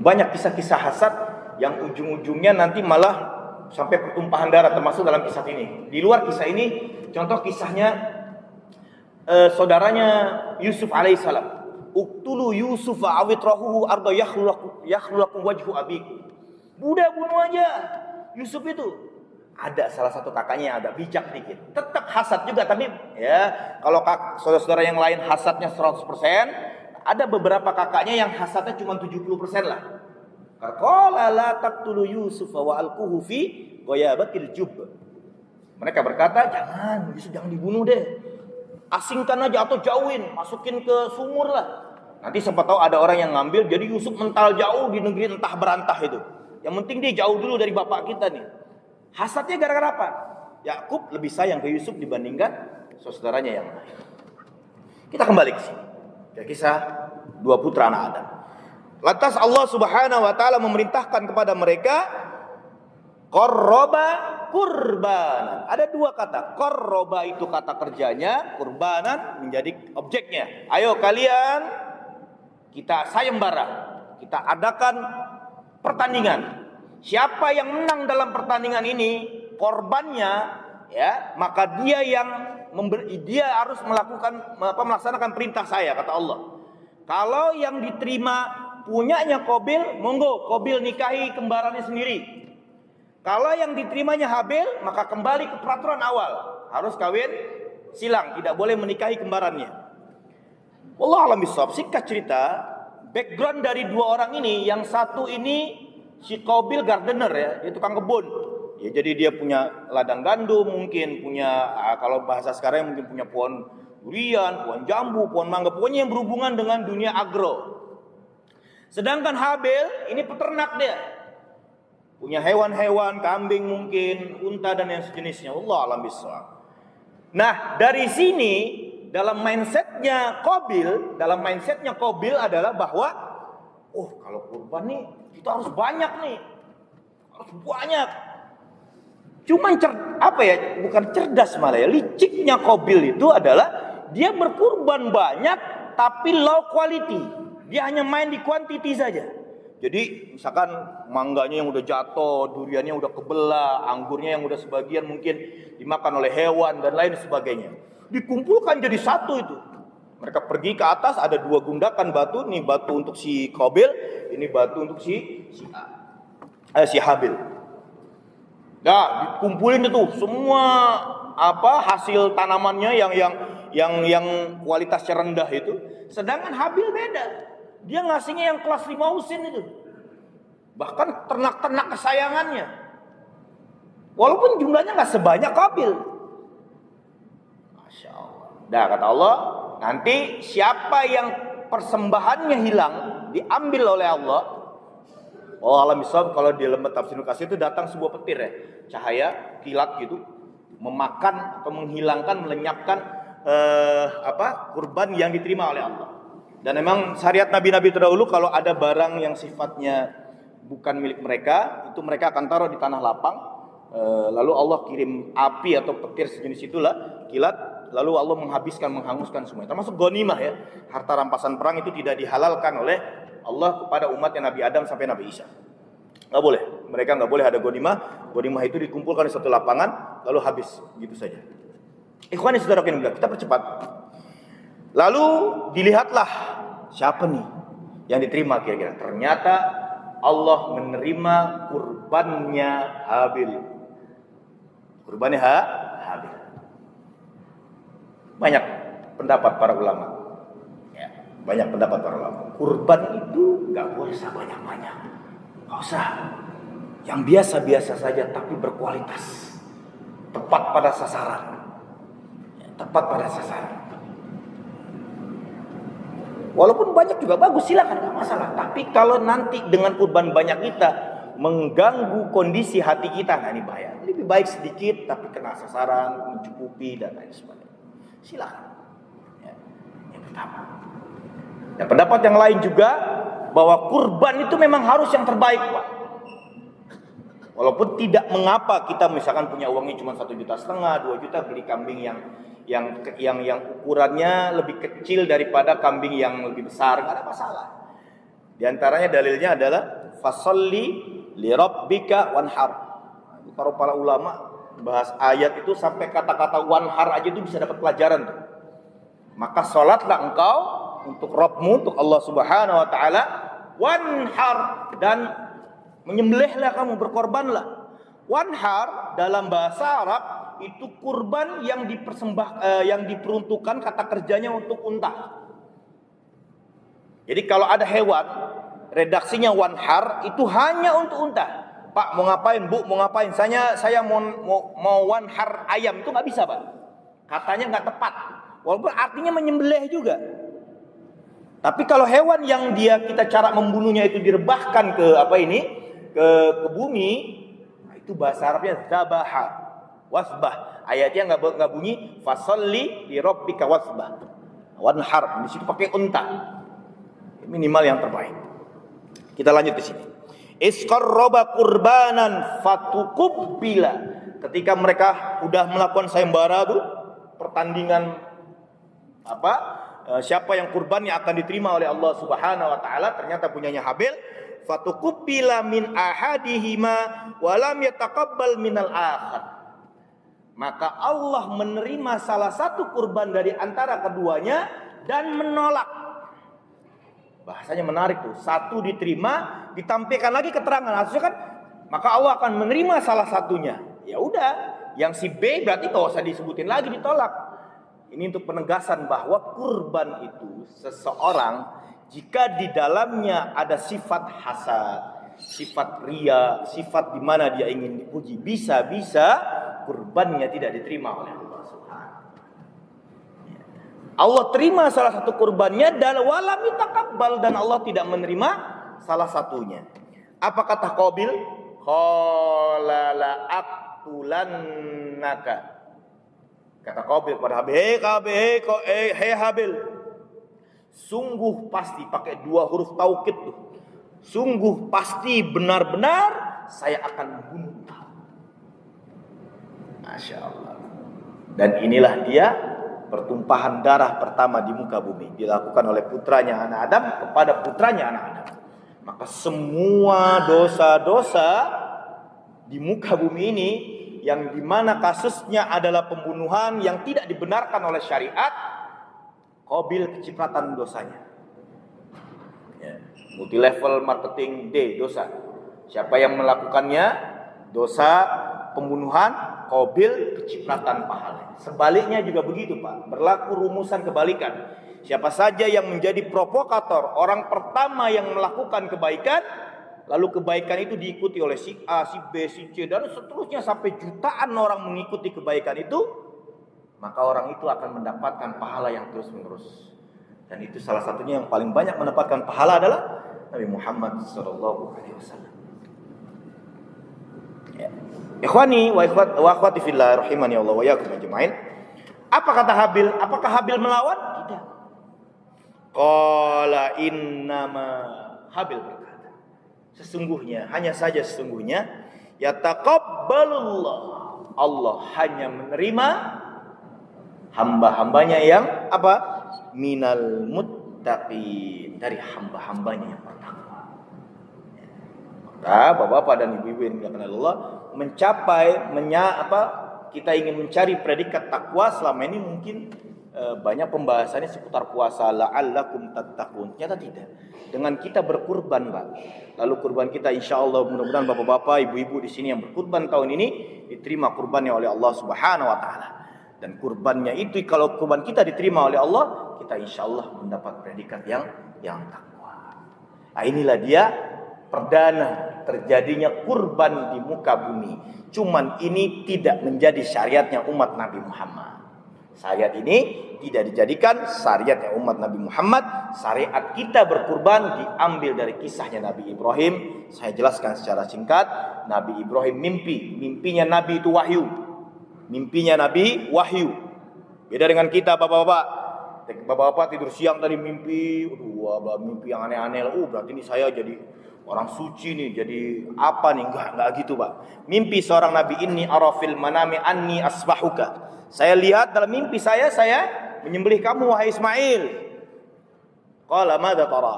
banyak kisah-kisah hasad yang ujung-ujungnya nanti malah sampai pertumpahan darah, termasuk dalam kisah ini. Di luar kisah ini, contoh kisahnya saudaranya Yusuf alaihissalam. Uktulu Yusuf awitrahuhu arda yakhlulakum wajhu abiku. Budak bunuh aja Yusuf itu. Ada salah satu kakaknya yang agak bijak dikit, tetap hasad juga, tapi ya kalau saudara-saudara yang lain hasadnya 100%, ada beberapa kakaknya yang hasadnya cuma 70% lah. Qala la taqtulu Yusuf wa alquhu fi ghayabatil jubb. Mereka berkata, jangan, Yusuf jangan dibunuh deh. Asingkan aja atau jauhin, masukin ke sumur lah. Nanti siapa tahu ada orang yang ngambil, jadi Yusuf mental jauh di negeri entah berantah itu. Yang penting dia jauh dulu dari bapak kita nih. Hasadnya gara-gara apa? Yakub lebih sayang ke Yusuf dibandingkan saudaranya yang lain. Kita kembali ke sini. Kisah dua putra anak Adam. Lantas Allah Subhanahu wa taala memerintahkan kepada mereka qarraba kurbanan. Ada dua kata. Qarraba itu kata kerjanya, kurbanan menjadi objeknya. Ayo kalian kita sayembara. Kita adakan pertandingan. Siapa yang menang dalam pertandingan ini, korbannya ya, maka dia yang dia harus melaksanakan perintah saya, kata Allah. Kalau yang diterima punyanya Qabil, monggo Qabil nikahi kembarannya sendiri. Kalau yang diterimanya Habil, maka kembali ke peraturan awal, harus kawin silang, tidak boleh menikahi kembarannya. Wallahu a'lam bishawab. Singkat cerita, background dari dua orang ini, yang satu ini si Qabil gardener ya, dia tukang kebun. Ya, jadi dia punya ladang gandum, mungkin punya kalau bahasa sekarang mungkin punya pohon durian, pohon jambu, pohon mangga, pokoknya yang berhubungan dengan dunia agro. Sedangkan Habil ini peternak dia. Punya hewan-hewan, kambing mungkin, unta dan yang sejenisnya. Allah alam bisawab. Nah, dari sini dalam mindsetnya Qabil adalah bahwa kalau kurban nih kita harus banyak nih. Harus banyak. Cuman bukan cerdas malah ya. Liciknya Qabil itu adalah dia berkurban banyak tapi low quality. Dia hanya main di quantity saja. Jadi misalkan mangganya yang udah jatuh, duriannya udah kebelah, anggurnya yang udah sebagian mungkin dimakan oleh hewan dan lain sebagainya. Dikumpulkan jadi satu itu. Mereka pergi ke atas, ada dua gundakan batu, nih batu untuk si Qabil, ini batu untuk si Habil. Nah, dikumpulin itu semua hasil tanamannya yang kualitasnya rendah itu. Sedangkan Habil beda. Dia ngasihnya yang kelas 5 usin itu. Bahkan ternak-ternak kesayangannya. Walaupun jumlahnya nggak sebanyak Qabil. Masya Allah. Nah, kata Allah, nanti siapa yang persembahannya hilang, diambil oleh Allah. Oh alam bisawab, kalau di lembar tafsir Kasir itu datang sebuah petir ya, cahaya kilat gitu, memakan atau menghilangkan, melenyapkan kurban yang diterima oleh Allah. Dan memang syariat nabi-nabi terdahulu, kalau ada barang yang sifatnya bukan milik mereka, itu mereka akan taruh di tanah lapang. Lalu Allah kirim api atau petir sejenis itulah, kilat, lalu Allah menghanguskan semuanya. Termasuk ghanimah ya, harta rampasan perang itu tidak dihalalkan oleh Allah kepada umatnya Nabi Adam sampai Nabi Isa. Nggak boleh, mereka nggak boleh ada ghanimah. Ghanimah itu dikumpulkan di satu lapangan, lalu habis gitu saja. Ikhwani saudaraku yang kita percepat. Lalu dilihatlah siapa nih yang diterima kira-kira. Ternyata Allah menerima kurbannya Habil. Kurbannya Habil. Banyak pendapat para ulama. Ya, banyak pendapat para ulama. Kurban itu nggak boleh banyak-banyak. Nggak usah. Yang biasa-biasa saja tapi berkualitas. Tepat pada sasaran. Ya, tepat pada sasaran. Walaupun banyak juga bagus, silakan, nggak masalah. Tapi kalau nanti dengan kurban banyak kita mengganggu kondisi hati kita, nah ini bahaya. Lebih baik sedikit tapi kena sasaran, mencukupi dan lain sebagainya. Silakan. Ya, yang pertama. Dan pendapat yang lain juga bahwa kurban itu memang harus yang terbaik, Pak. Walaupun tidak mengapa kita misalkan punya uangnya cuma 1,5 juta, 2 juta beli kambing yang ukurannya lebih kecil daripada kambing yang lebih besar, nggak ada masalah. Di antaranya dalilnya adalah fasalli li rabbika wanhar. Kalau para ulama bahas ayat itu sampai kata-kata wanhar aja itu bisa dapat pelajaran tuh. Maka salatlah engkau untuk Rabbmu, untuk Allah Subhanahu wa taala, wanhar, dan menyembelihlah kamu, berkorbanlah. Wanhar dalam bahasa Arab itu kurban yang yang diperuntukkan kata kerjanya untuk unta. Jadi kalau ada hewan redaksinya wanhar itu hanya untuk unta. Pak mau ngapain, Bu mau ngapain? Saya mau wanhar ayam, itu nggak bisa, Pak. Katanya nggak tepat. Walaupun artinya menyembelih juga. Tapi kalau hewan yang kita cara membunuhnya itu direbahkan ke ke bumi, nah itu bahasa Arabnya zabaha, wasbah. Ayatnya nggak bunyi fasalli li rabbika wasbah, wanhar. Di situ pakai unta. Minimal yang terbaik. Kita lanjut di sini. Isqarraba qurbanan fatukubbila. Ketika mereka udah melakukan sayembara tuh, pertandingan siapa yang kurbannya akan diterima oleh Allah Subhanahu wa taala, ternyata punyanya Habil. Fatukubbila min ahadihima wa lam yataqabbal minal akhar. Maka Allah menerima salah satu kurban dari antara keduanya dan menolak. Bahasanya menarik tuh. Satu diterima, ditampilkan lagi keterangan. Harusnya kan maka Allah akan menerima salah satunya. Ya udah, yang si B berarti enggak usah disebutin lagi, ditolak. Ini untuk penegasan bahwa kurban itu seseorang jika di dalamnya ada sifat hasad, sifat riya, sifat di mana dia ingin dipuji, bisa-bisa kurbannya tidak diterima oleh Allah Subhanahu. Allah terima salah satu kurbannya dan walam yataqabbal, dan Allah tidak menerima salah satunya. Apa kata Qabil? Qala la aqtulannaka. Kata Qabil pada Habil, hei Habil, sungguh pasti, pakai 2 huruf taukid tuh. Sungguh pasti benar-benar saya akan membunuh engkau. Masya Allah. Dan inilah dia pertumpahan darah pertama di muka bumi, dilakukan oleh putranya anak Adam kepada putranya anak Adam. Maka semua dosa-dosa di muka bumi ini yang dimana kasusnya adalah pembunuhan yang tidak dibenarkan oleh syariat, Qabil kecipratan dosanya. Multi level marketing D, dosa. Siapa yang melakukannya? Dosa pembunuhan, Qabil kecipratan pahala. Sebaliknya juga begitu, Pak. Berlaku rumusan kebalikan. Siapa saja yang menjadi provokator, orang pertama yang melakukan kebaikan, lalu kebaikan itu diikuti oleh si A, si B, si C, dan seterusnya sampai jutaan orang mengikuti kebaikan itu, maka orang itu akan mendapatkan pahala yang terus menerus. Dan itu salah satunya yang paling banyak mendapatkan pahala adalah Nabi Muhammad SAW. Ya. Ikhwani wa akhwati fillah rahimani Allah wa iyyakum ajmain. Apa kata Habil? Apakah Habil melawan? Tidak. Qala innama, Habil berkata, sesungguhnya, hanya saja sesungguhnya, yataqabbalullah, Allah hanya menerima hamba-hambanya yang minal muttaqin, dari hamba-hambanya yang bertakwa. Maka bapak-bapak dan ibu-ibu yang dimuliakan Allah, kita ingin mencari predikat takwa. Selama ini mungkin banyak pembahasannya seputar puasa, la'allakum tattaqun. Ternyata tidak. Dengan kita berkurban, Pak. Lalu kurban kita insyaallah, mudah-mudahan bapak-bapak, ibu-ibu di sini yang berkurban tahun ini diterima kurbannya oleh Allah Subhanahu wa taala. Dan kurbannya itu, kalau kurban kita diterima oleh Allah, kita insyaallah mendapat predikat yang takwa. Nah, inilah dia perdana terjadinya kurban di muka bumi. Cuman ini tidak menjadi syariatnya umat Nabi Muhammad. Syariat ini tidak dijadikan syariatnya umat Nabi Muhammad. Syariat kita berkurban diambil dari kisahnya Nabi Ibrahim. Saya jelaskan secara singkat. Nabi Ibrahim mimpinya Nabi itu wahyu. Mimpinya Nabi wahyu. Beda dengan kita bapak-bapak. Bapak-bapak tidur siang tadi mimpi, mimpi yang aneh-aneh. Berarti ini saya jadi orang suci nih, jadi apa nih? Enggak gitu, Pak. Mimpi seorang nabi, ini arafil manami anni asbahuka. Saya lihat dalam mimpi saya menyembelih kamu wahai Ismail. Qala madza tara?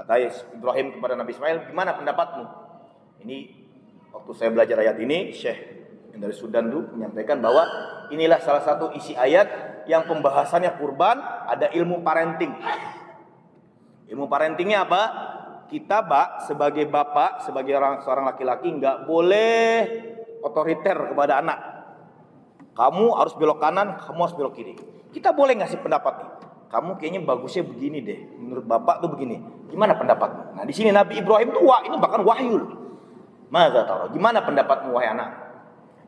Kata Ibrahim kepada Nabi Ismail, gimana pendapatmu? Ini waktu saya belajar ayat ini, Syekh yang dari Sudan itu menyampaikan bahwa inilah salah satu isi ayat yang pembahasannya kurban, ada ilmu parenting. Ilmu parentingnya apa? Kita sebagai bapak, sebagai seorang laki-laki nggak boleh otoriter kepada anak. Kamu harus belok kanan, kamu harus belok kiri. Kita boleh ngasih pendapat nih. Kamu kayaknya bagusnya begini deh. Menurut bapak tuh begini. Gimana pendapatmu? Nah di sini Nabi Ibrahim tuh ini bahkan wahyu. Maka tahu. Gimana pendapatmu wahai anak?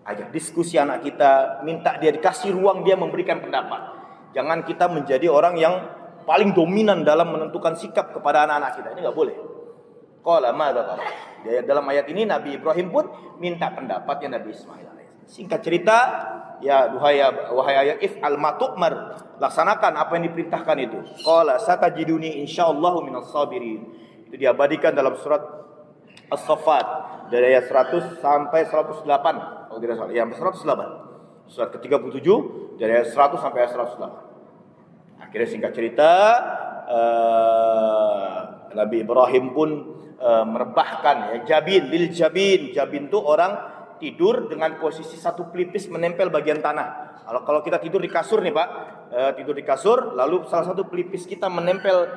Ajak diskusi anak kita, minta dia dikasih ruang dia memberikan pendapat. Jangan kita menjadi orang yang paling dominan dalam menentukan sikap kepada anak-anak kita. Ini nggak boleh. Qala madza tahu. Dalam ayat ini Nabi Ibrahim pun minta pendapatnya Nabi Ismail. Singkat cerita, ya wahai ayah if'al ma tu'mar, laksanakan apa yang diperintahkan itu. Qala satajiduni insyaallahu minas sabirin. Itu diabadikan dalam surat As-Saffat dari ayat 100 sampai 108 kalau tidak salah. Ya, 108. Surat ke-37 dari ayat 100 sampai ayat 108. Akhirnya singkat cerita Nabi Ibrahim pun merebahkan ya lil jabin. Jabin itu orang tidur dengan posisi satu pelipis menempel bagian tanah. Kalau kita tidur di kasur nih Pak, tidur di kasur, lalu salah satu pelipis kita menempel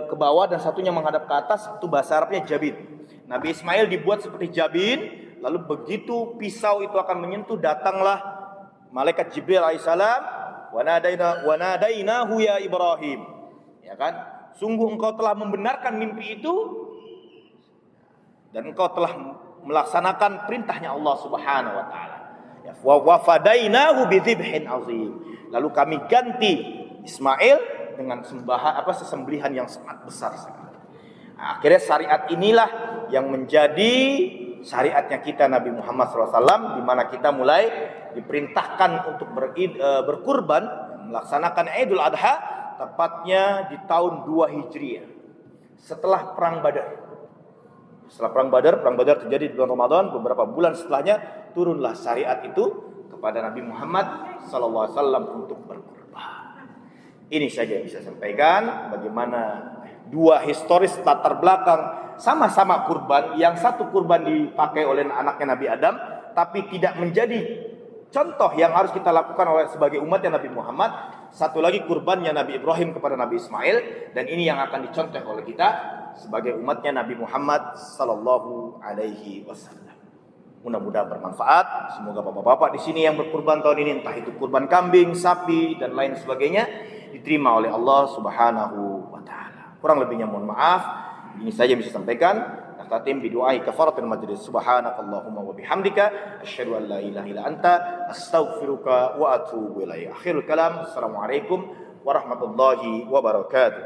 ke bawah dan satunya menghadap ke atas, itu bahasa Arabnya jabin. Nabi Ismail dibuat seperti jabin, lalu begitu pisau itu akan menyentuh, datanglah malaikat Jibril alaihissalam, wa nadainahu ya Ibrahim. Ya kan? Sungguh engkau telah membenarkan mimpi itu dan engkau telah melaksanakan perintahnya Allah Subhanahu wa taala. Ya, wa fadainahu bidzibhin azim. Lalu kami ganti Ismail dengan sesembelihan yang sangat besar sekali. Nah, akhirnya syariat inilah yang menjadi syariatnya kita Nabi Muhammad SAW, di mana kita mulai diperintahkan untuk berkurban, melaksanakan Idul Adha tepatnya di tahun 2 Hijriah. Setelah perang Badar. Setelah perang Badar terjadi di bulan Ramadan, beberapa bulan setelahnya turunlah syariat itu kepada Nabi Muhammad SAW untuk berkurban. Ini saja yang bisa saya sampaikan, bagaimana dua historis latar belakang sama-sama kurban. Yang satu kurban dipakai oleh anaknya Nabi Adam, tapi tidak menjadi contoh yang harus kita lakukan oleh sebagai umatnya Nabi Muhammad. Satu lagi kurbannya Nabi Ibrahim kepada Nabi Ismail, dan ini yang akan dicontoh oleh kita sebagai umatnya Nabi Muhammad sallallahu alaihi wasallam. Mudah-mudahan bermanfaat. Semoga bapak-bapak di sini yang berkurban tahun ini, entah itu kurban kambing, sapi dan lain sebagainya, diterima oleh Allah Subhanahu wa taala. Kurang lebihnya mohon maaf. Ini saja bisa sampaikan. Tatim bidu'ai kafaratul majlis. Subhanakallahumma wa bihamdika asyhadu an la ilaha illa anta astaghfiruka wa atubu ilaik. Akhirul kalam. Assalamualaikum warahmatullahi wabarakatuh.